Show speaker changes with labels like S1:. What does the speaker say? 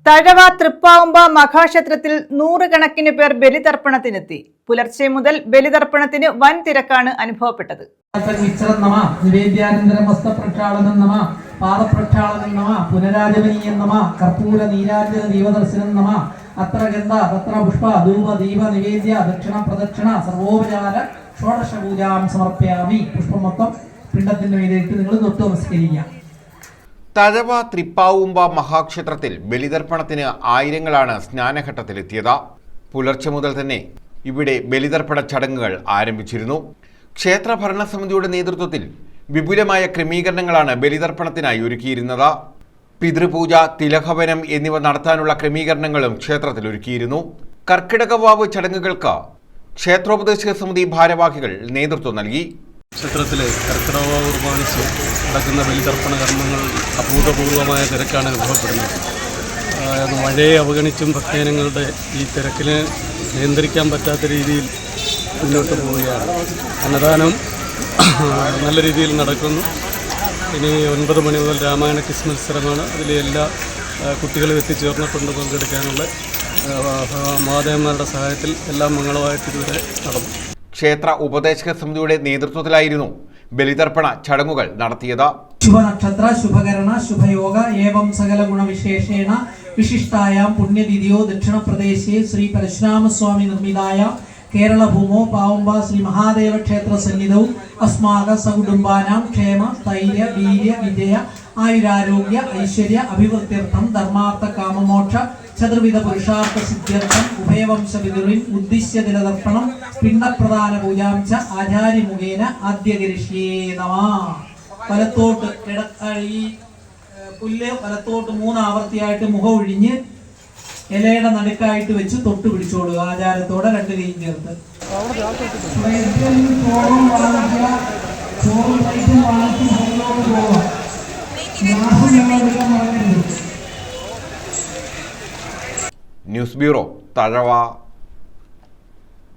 S1: തഴവ തൃപ്പാവുമ്പ മഹാക്ഷേത്രത്തിൽ നൂറുകണക്കിന് പേർ ബലിതർപ്പണത്തിനെത്തി. പുലർച്ചെ മുതൽ ബലിതർപ്പണത്തിന് വൻ തിരക്കാണ് അനുഭവപ്പെട്ടത്.
S2: തഴവ തൃപ്പാവുമ്പ മഹാക്ഷേത്രത്തിൽ ബലിതർപ്പണത്തിന് ആയിരങ്ങളാണ് സ്നാനഘട്ടത്തിലെത്തിയത്. പുലർച്ചെ മുതൽ തന്നെ ഇവിടെ ബലിതർപ്പണ ചടങ്ങുകൾ ആരംഭിച്ചിരുന്നു. ക്ഷേത്ര ഭരണസമിതിയുടെ നേതൃത്വത്തിൽ വിപുലമായ ക്രമീകരണങ്ങളാണ് ബലിതർപ്പണത്തിനായി ഒരുക്കിയിരുന്നത്. പിതൃപൂജ, തിലഹവനം എന്നിവ നടത്താനുള്ള ക്രമീകരണങ്ങളും ക്ഷേത്രത്തിൽ ഒരുക്കിയിരുന്നു. കർക്കിടകവാവ് ചടങ്ങുകൾക്ക് ക്ഷേത്രോപദേശക സമിതി ഭാരവാഹികൾ നേതൃത്വം നൽകി.
S3: ക്ഷേത്രത്തിലെ കർക്കിടകവാവ് പ്രമാണിച്ച് നടക്കുന്ന ബലിതർപ്പണ കർമ്മങ്ങൾ അഭൂതപൂർവമായ തിരക്കാണ് അനുഭവപ്പെടുന്നത്. മഴയെ അവഗണിച്ചും ഭക്തജനങ്ങളുടെ ഈ തിരക്കിനെ നിയന്ത്രിക്കാൻ പറ്റാത്ത രീതിയിൽ മുന്നോട്ട് പോവുകയാണ്. അന്നദാനം നല്ല രീതിയിൽ നടക്കുന്നു. ഇനി 9 മണി മുതൽ രാമായണ ക്വിസ് മത്സരമാണ്. അതിലെ എല്ലാ കുട്ടികളും എത്തിച്ചേർന്നിട്ടുണ്ട് പങ്കെടുക്കാനുള്ള. മഹാദേവന്മാരുടെ സഹായത്തിൽ എല്ലാം മംഗളമായിട്ട് ഇതുവരെ നടന്നു.
S2: ക്ഷേത്ര ഉപദേശക സമിതിയുടെ നേതൃത്വത്തിലായിരുന്നു ബലിതർപ്പണ ചടങ്ങുകൾ നടത്തിയത്.
S4: ശുഭനക്ഷത്ര, ശുഭകരണ, ശുഭയോഗ ഏവം സകല ഗുണവിശേഷേണ വിശിഷ്ടായാം പുണ്യതിഥിയോ ദക്ഷിണപ്രദേശേ ശ്രീ പരശുരാമസ്വാമി നിർമ്മിതായ കേരളഭൂമോ പാവുമ്പ ശ്രീ മഹാദേവ ക്ഷേത്ര സന്നിധവും അസ്മാക സകുടുംബാനാം ക്ഷേമ സ്ഥൈര്യ വീര്യ വിജയ ആയുരാരോഗ്യ ഐശ്വര്യ അഭിവൃദ്ധ്യർത്ഥം ധർമാർത്ഥ കാമമോക്ഷ ചതുർവിധ പുരുഷാർത്ഥ സിദ്ധ്യർത്ഥം ഉഭയവംശ പിതൃൻ ഉദ്ദിശ്യ ദിനതർപ്പണം പിണ്ടപ്രധാന പൂജാംശ ആചാര്യമുഖേന ആദ്യകരിഷ്യേ നമഃ. വലത്തോട്ട് ഈ പുല്ല് വലത്തോട്ട് 3 ആവർത്തിയായിട്ട് മുഖം ഒഴിഞ്ഞ് ഇലയുടെ നടുക്കായിട്ട് വെച്ച് തൊട്ട് പിടിച്ചോളുക. ആചാരത്തോടെ 2 കൈയും ചേർത്ത്
S2: ന്യൂസ് ബ്യൂറോ, തഴവ.